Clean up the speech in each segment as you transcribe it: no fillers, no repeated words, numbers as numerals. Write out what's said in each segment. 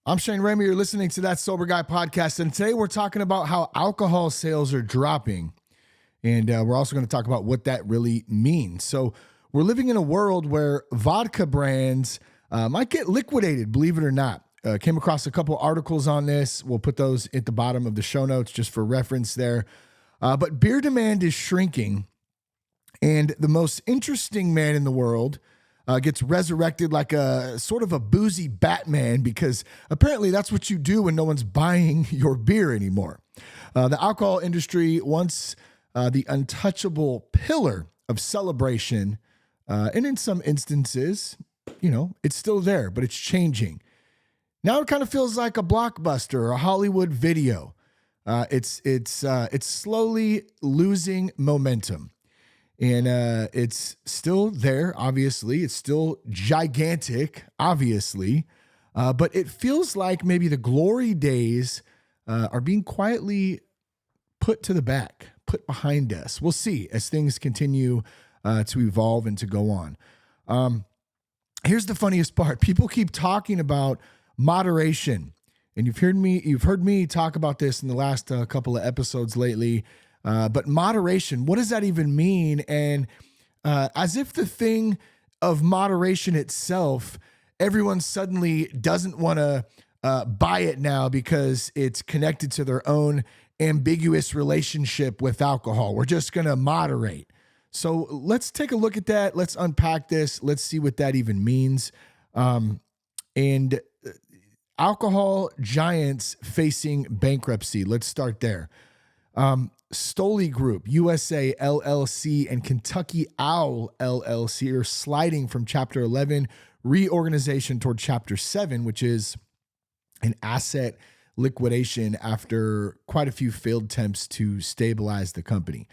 I'm Shane Ramey. You're listening to That Sober Guy podcast. And today we're talking about how alcohol sales are dropping. And we're also going to talk about what that really means. So we're living in a world where vodka brands might get liquidated, believe it or not. Came across a couple articles on this. We'll put those at the bottom of the show notes just for reference there. But beer demand is shrinking. And the most interesting man in the world gets resurrected like a sort of a boozy Batman, because apparently that's what you do when no one's buying your beer anymore. The alcohol industry, once the untouchable pillar of celebration, and in some instances, it's still there, but it's changing. Now it kind of feels like a blockbuster or a Hollywood video. It's slowly losing momentum. And it's still there, obviously. It's still gigantic, obviously. But it feels like maybe the glory days are being quietly put to the back, put behind us. We'll see as things continue to evolve and to go on. Here's the funniest part. People keep talking about moderation. And you've heard me talk about this in the last couple of episodes lately. But moderation, what does that even mean? And as if the thing of moderation itself, everyone suddenly doesn't want to buy it now because it's connected to their own ambiguous relationship with alcohol. We're just going to moderate. So let's take a look at that. Let's unpack this. Let's see what that even means. And alcohol giants facing bankruptcy. Let's start there. Stoli Group, USA LLC, and Kentucky Owl LLC are sliding from Chapter 11 reorganization toward Chapter 7, which is an asset liquidation after quite a few failed attempts to stabilize the company.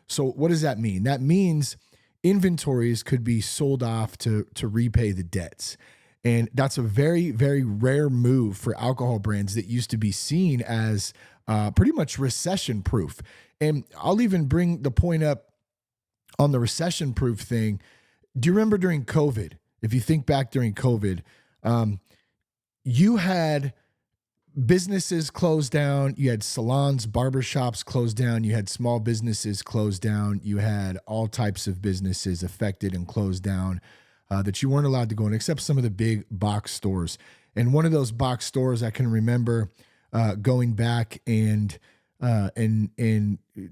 So what does that mean? That means inventories could be sold off to repay the debts. And that's a very, very rare move for alcohol brands that used to be seen as pretty much recession proof. And I'll even bring the point up on the recession proof thing. Do you remember during COVID? If you think back during COVID, you had businesses closed down. You had salons, barbershops closed down. You had small businesses closed down. You had all types of businesses affected and closed down that you weren't allowed to go in, except some of the big box stores. And one of those box stores I can remember going back and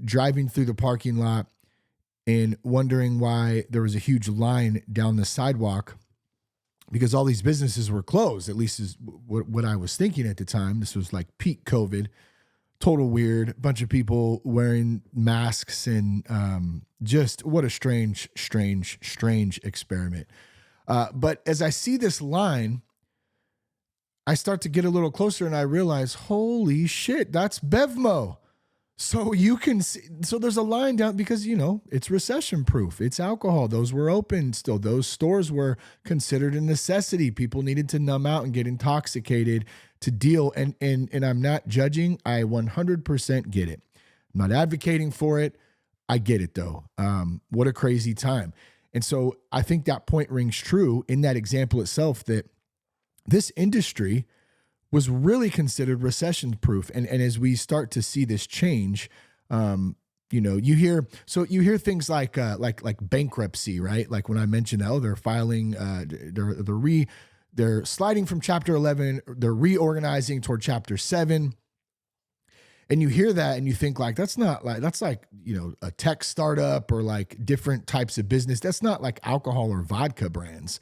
driving through the parking lot and wondering why there was a huge line down the sidewalk, because all these businesses were closed. At least is what I was thinking at the time. This was like peak COVID, total weird, bunch of people wearing masks, and just what a strange experiment. But as I see this line, I start to get a little closer and I realize, holy shit, that's Bevmo. So you can see, so there's a line down because, it's recession proof. It's alcohol. Those were open still. Those stores were considered a necessity. People needed to numb out and get intoxicated to deal. And I'm not judging. I 100% get it. I'm not advocating for it. I get it though. What a crazy time. And so I think that point rings true in that example itself, that this industry was really considered recession proof. And as we start to see this change, you hear things like bankruptcy, right? Like when I mentioned, they're filing, they're sliding from Chapter 11, they're reorganizing toward Chapter 7. And you hear that and you think that's like a tech startup or like different types of business. That's not like alcohol or vodka brands.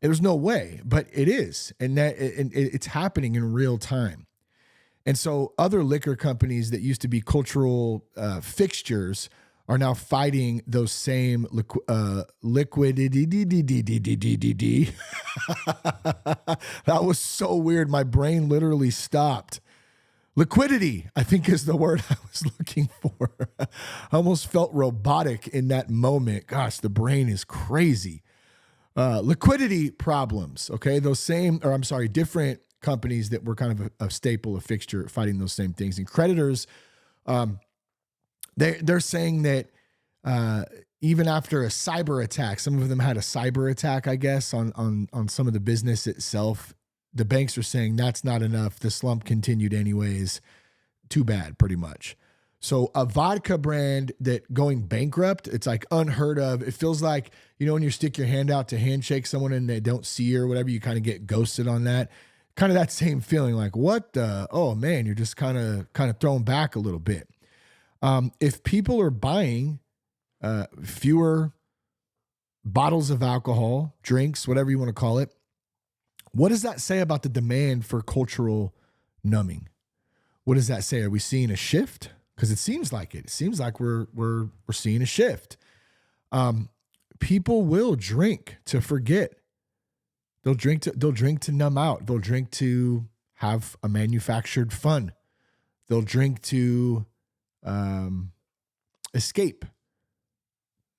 There's no way, but it is. And it's happening in real time. And so other liquor companies that used to be cultural fixtures are now fighting those same liquidity. That was so weird. My brain literally stopped. Liquidity, I think, is the word I was looking for. I almost felt robotic in that moment. Gosh, the brain is crazy. Liquidity problems, okay? Different companies that were kind of a staple, a fixture, fighting those same things. And creditors, they're saying that even after a cyber attack, some of them had a cyber attack, I guess, on some of the business itself. the banks are saying that's not enough. The slump continued anyways. Too bad, pretty much. So a vodka brand that going bankrupt, it's like unheard of. It feels like, when you stick your hand out to handshake someone and they don't see you or whatever, you kind of get ghosted on that. Kind of that same feeling, like, what the, oh man, you're just kind of thrown back a little bit. If people are buying fewer bottles of alcohol, drinks, whatever you want to call it, what does that say about the demand for cultural numbing? What does that say? Are we seeing a shift? Because it seems like it. It seems like we're seeing a shift. People will drink to forget. They'll drink to numb out. They'll drink to have a manufactured fun. They'll drink to escape.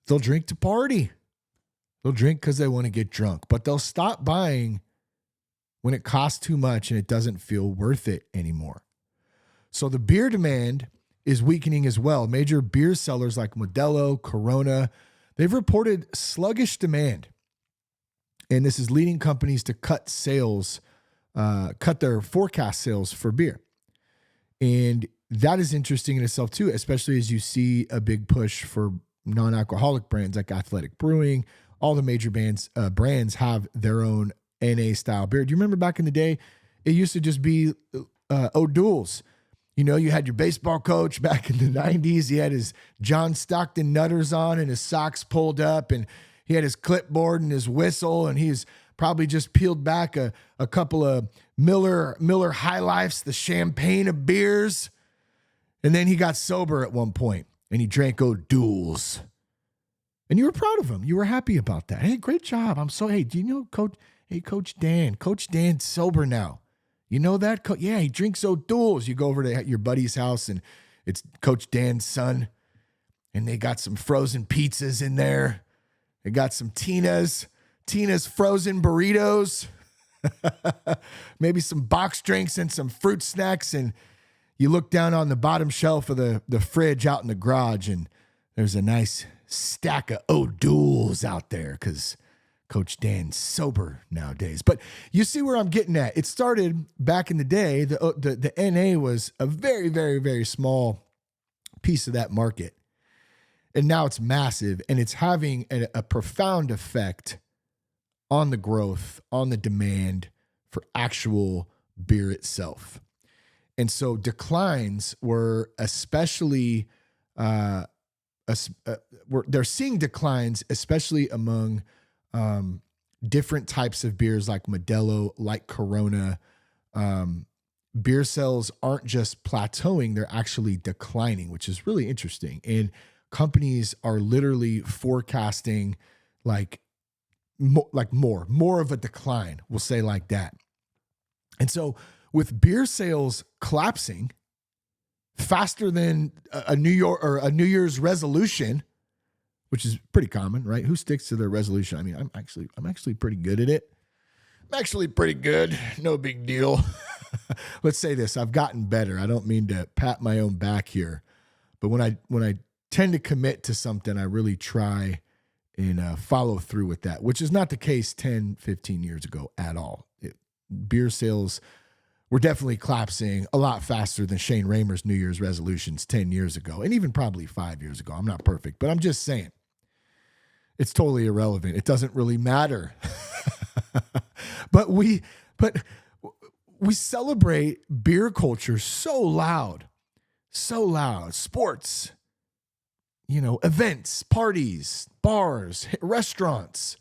They'll drink to party. They'll drink because they want to get drunk. But they'll stop buying when it costs too much and it doesn't feel worth it anymore. So the beer demand is weakening as well. Major beer sellers like Modelo, Corona, they've reported sluggish demand. And this is leading companies to cut their forecast sales for beer. And that is interesting in itself too, especially as you see a big push for non-alcoholic brands like Athletic Brewing. All the major brands have their own NA style beer. Do you remember back in the day, it used to just be O'Doul's. You had your baseball coach back in the 90s. He had his John Stockton Nutters on and his socks pulled up, and he had his clipboard and his whistle, and he's probably just peeled back a couple of Miller High Lifes, the champagne of beers. And then he got sober at one point, and he drank O'Doul's. And you were proud of him. You were happy about that. Hey, great job. Do you know Coach Dan? Coach Dan's sober now. You know that? Yeah, he drinks O'Doul's. You go over to your buddy's house, and it's Coach Dan's son, and they got some frozen pizzas in there. They got some Tina's frozen burritos, maybe some box drinks and some fruit snacks, and you look down on the bottom shelf of the fridge out in the garage, and there's a nice stack of O'Doul's out there because Coach Dan's sober nowadays. But you see where I'm getting at. It started back in the day. The NA was a very, very, very small piece of that market. And now it's massive, and it's having a profound effect on the growth, on the demand for actual beer itself. And so declines were especially, they're seeing declines, especially among different types of beers like Modelo, like Corona. Beer sales aren't just plateauing, they're actually declining, which is really interesting. And companies are literally forecasting more of a decline, we'll say like that. And so with beer sales collapsing faster than a New Year's resolution, which is pretty common, right? Who sticks to their resolution? I mean, I'm actually pretty good at it. I'm actually pretty good. No big deal. Let's say this. I've gotten better. I don't mean to pat my own back here, but when I tend to commit to something, I really try and follow through with that, which is not the case 10, 15 years ago at all. Beer sales were definitely collapsing a lot faster than Shane Raymer's New Year's resolutions 10 years ago, and even probably 5 years ago. I'm not perfect, but I'm just saying it's totally irrelevant. It doesn't really matter. But we celebrate beer culture so loud. Sports, events, parties, bars, restaurants,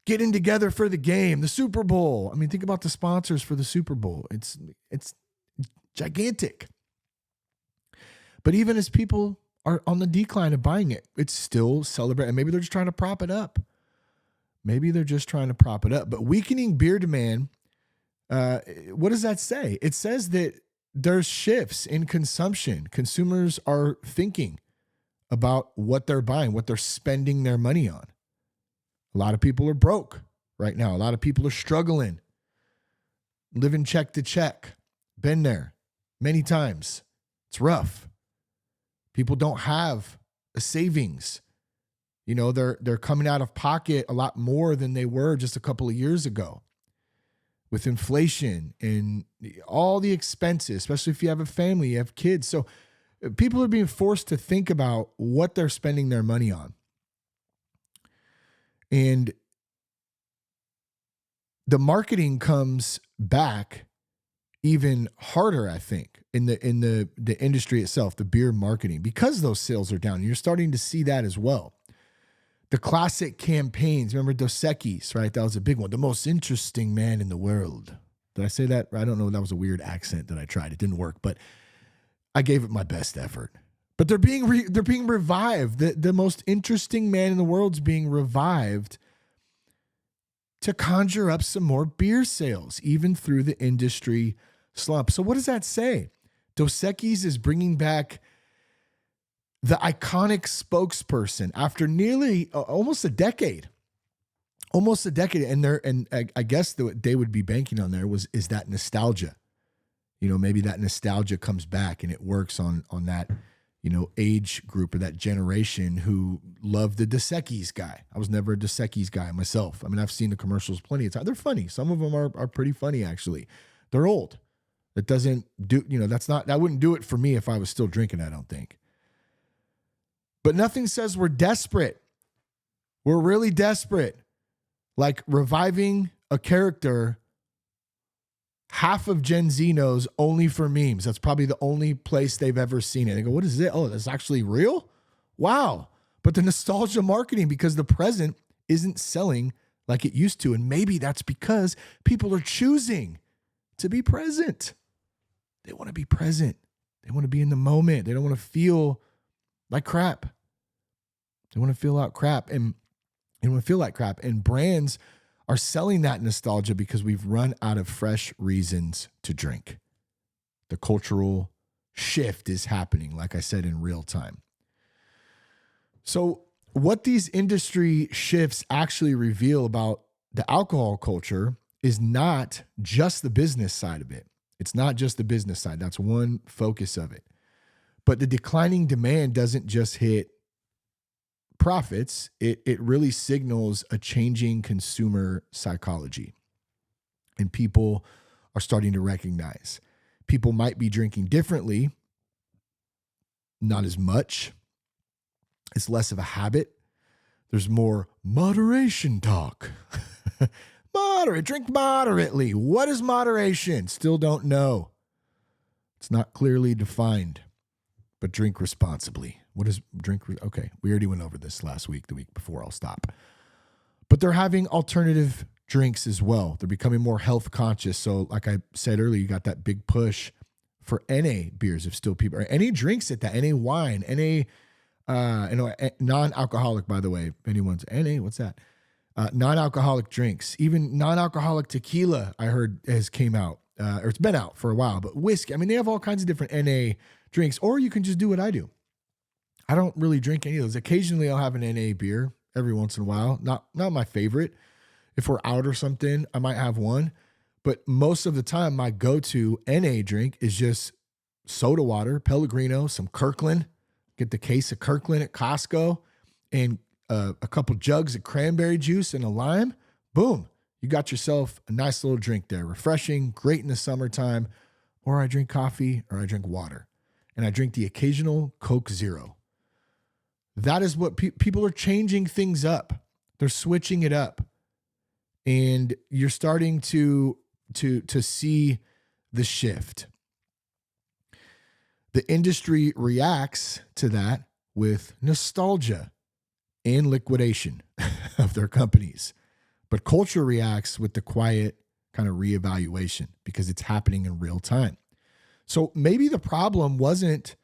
getting together for the game, the Super Bowl. I mean, think about the sponsors for the Super Bowl. It's gigantic. But even as people are on the decline of buying it, it's still celebrating. Maybe they're just trying to prop it up. But weakening beer demand, what does that say? It says that there's shifts in consumption. Consumers are thinking about what they're buying, what they're spending their money on. A lot of people are broke right now. A lot of people are struggling, living check to check. Been there many times. It's rough. People don't have a savings. They're coming out of pocket a lot more than they were just a couple of years ago. with inflation and all the expenses, especially if you have a family, you have kids. So people are being forced to think about what they're spending their money on. And the marketing comes back even harder, I think, in the industry itself, the beer marketing, because those sales are down. You're starting to see that as well. The classic campaigns, remember Dos Equis, right? That was a big one. The most interesting man in the world. Did I say that? I don't know. That was a weird accent that I tried. It didn't work, but I gave it my best effort. But they're being revived. The most interesting man in the world's being revived to conjure up some more beer sales, even through the industry slump. So what does that say? Dos Equis is bringing back the iconic spokesperson after nearly almost a decade. And I guess what they would be banking on there is that nostalgia. You know, maybe that nostalgia comes back and it works on that, you know, age group or that generation who loved the Dos Equis guy. I was never a Dos Equis guy myself. I mean, I've seen the commercials plenty of times. They're funny. Some of them are pretty funny, actually. They're old. That doesn't do, you know, that wouldn't do it for me if I was still drinking, I don't think. But nothing says we're desperate. We're really desperate. Like reviving a character half of Gen Z knows only for memes. That's probably the only place they've ever seen it. They go, what is it? Oh, that's actually real? Wow. But the nostalgia marketing, because the present isn't selling like it used to. And maybe that's because people are choosing to be present. They want to be present. They want to be in the moment. They don't want to feel like crap. They want to feel out crap. And they want to feel like crap. And brands are selling that nostalgia because we've run out of fresh reasons to drink. The cultural shift is happening, like I said, in real time. So what these industry shifts actually reveal about the alcohol culture is not just the business side of it. It's not just the business side. That's one focus of it. But the declining demand doesn't just hit profits. It really signals a changing consumer psychology. And people are starting to recognize people might be drinking differently, not as much. It's less of a habit. There's more moderation talk. Drink moderately. What is moderation? Still don't know. It's not clearly defined, but drink responsibly. What is drink? Okay, we already went over this last week, the week before. I'll stop. But they're having alternative drinks as well. They're becoming more health conscious. So like I said earlier, you got that big push for NA beers if still people, or any drinks at that, NA wine, NA, non-alcoholic, by the way, if anyone's NA, what's that? Non-alcoholic drinks, even non-alcoholic tequila, I heard has came out, or it's been out for a while, but whiskey. I mean, they have all kinds of different NA drinks, or you can just do what I do. I don't really drink any of those. Occasionally I'll have an NA beer every once in a while. Not my favorite. If we're out or something, I might have one. But most of the time, my go-to NA drink is just soda water, Pellegrino, some Kirkland. Get the case of Kirkland at Costco and a couple jugs of cranberry juice and a lime. Boom. You got yourself a nice little drink there. Refreshing, great in the summertime. Or I drink coffee or I drink water. And I drink the occasional Coke Zero. That is what people are changing things up. They're switching it up. And you're starting to see the shift. The industry reacts to that with nostalgia and liquidation of their companies. But culture reacts with the quiet kind of reevaluation because it's happening in real time. So maybe the problem wasn't,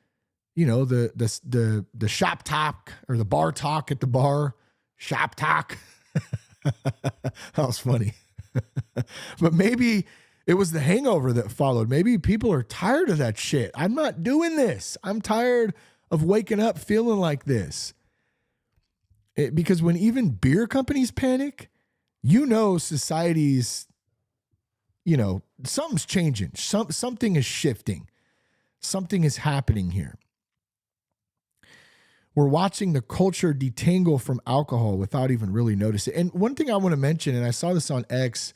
you know, the shop talk or the bar talk at the bar, shop talk. That was funny. But maybe it was the hangover that followed. Maybe people are tired of that shit. I'm not doing this. I'm tired of waking up feeling like this. Because when even beer companies panic, you know, society's, you know, something's changing. Something is shifting. Something is happening here. We're watching the culture detangle from alcohol without even really noticing. And one thing I want to mention, and I saw this on X,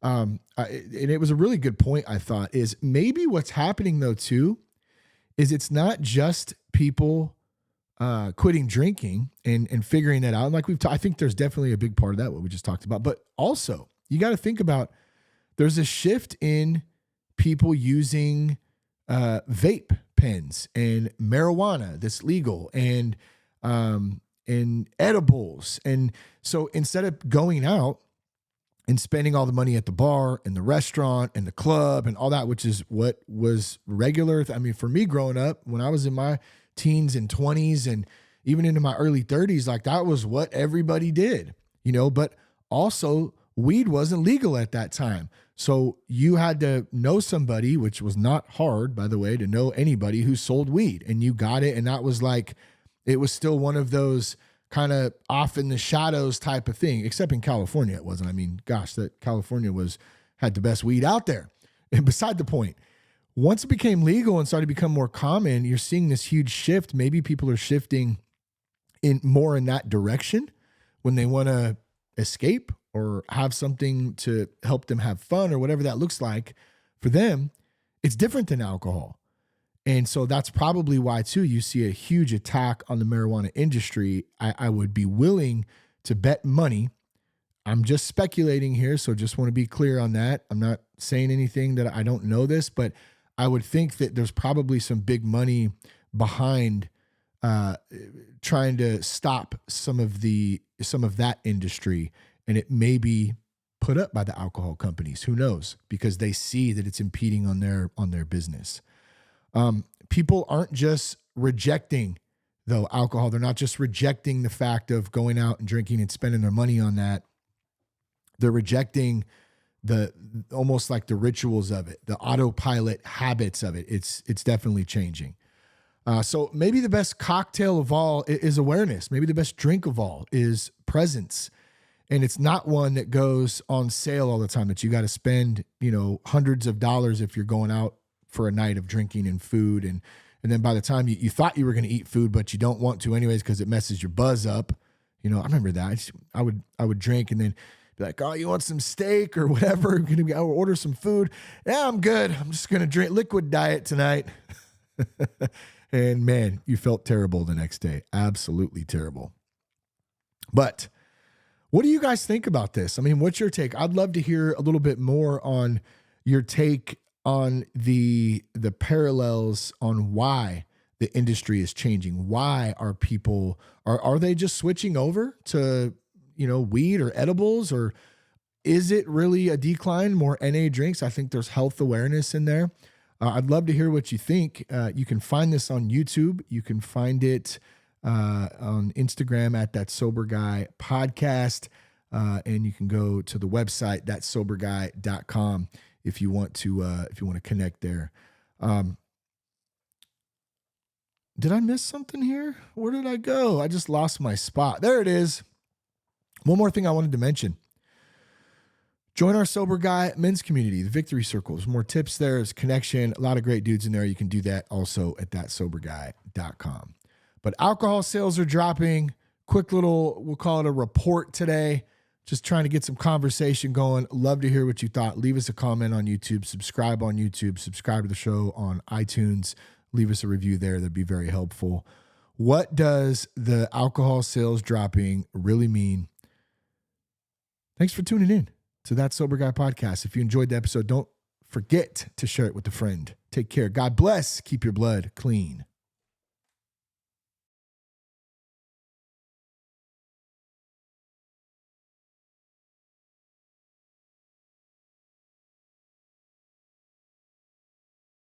And it was a really good point, I thought, is maybe what's happening though too, is it's not just people quitting drinking and figuring that out. And like I think there's definitely a big part of that, what we just talked about, but also you got to think about, there's a shift in people using vape pens and marijuana that's legal and edibles. And so instead of going out and spending all the money at the bar and the restaurant and the club and all that, which is what was regular. I mean, for me growing up, when I was in my teens and 20s and even into my early 30s, like that was what everybody did, but also weed wasn't legal at that time. So you had to know somebody, which was not hard, by the way, to know anybody who sold weed, and you got it. And that was like, it was still one of those kind of off in the shadows type of thing, except in California it wasn't. I mean, gosh, that California had the best weed out there. And beside the point, once it became legal and started to become more common, you're seeing this huge shift. Maybe people are shifting more in that direction when they want to escape or have something to help them have fun or whatever that looks like for them. It's different than alcohol. And so that's probably why too, you see a huge attack on the marijuana industry. I would be willing to bet money. I'm just speculating here, so just want to be clear on that. I'm not saying anything that I don't know this, but I would think that there's probably some big money behind trying to stop some of that industry, and it may be put up by the alcohol companies. Who knows? Because they see that it's impeding on their business. People aren't just rejecting though alcohol. They're not just rejecting the fact of going out and drinking and spending their money on that. They're rejecting almost like the rituals of it, the autopilot habits of it. It's definitely changing. So maybe the best cocktail of all is awareness. Maybe the best drink of all is presence. And it's not one that goes on sale all the time, that you got to spend, hundreds of dollars if you're going out for a night of drinking and food. And then by the time you thought you were going to eat food, but you don't want to anyways, because it messes your buzz up. I remember that. I would drink and then be like, oh, you want some steak or whatever? Going to order some food. Yeah, I'm good. I'm just going to drink liquid diet tonight. And man, you felt terrible the next day. Absolutely terrible. But what do you guys think about this? I mean, what's your take? I'd love to hear a little bit more on your take on the parallels on why the industry is changing. Why are people, are they just switching over to, weed or edibles, or is it really a decline, more NA drinks? I think there's health awareness in there. I'd love to hear what you think. You can find this on YouTube. You can find it on Instagram at That Sober Guy Podcast. And you can go to the website, thatsoberguy.com, if you want to connect there. Did I miss something here? Where did I go? I just lost my spot. There it is. One more thing I wanted to mention. Join our Sober Guy men's community, the Victory Circles. More tips there, is connection. A lot of great dudes in there. You can do that also at thatsoberguy.com. But alcohol sales are dropping. Quick little, we'll call it a report today. Just trying to get some conversation going. Love to hear what you thought. Leave us a comment on YouTube. Subscribe on YouTube. Subscribe to the show on iTunes. Leave us a review there. That'd be very helpful. What does the alcohol sales dropping really mean? Thanks for tuning in to That Sober Guy Podcast. If you enjoyed the episode, don't forget to share it with a friend. Take care. God bless. Keep your blood clean.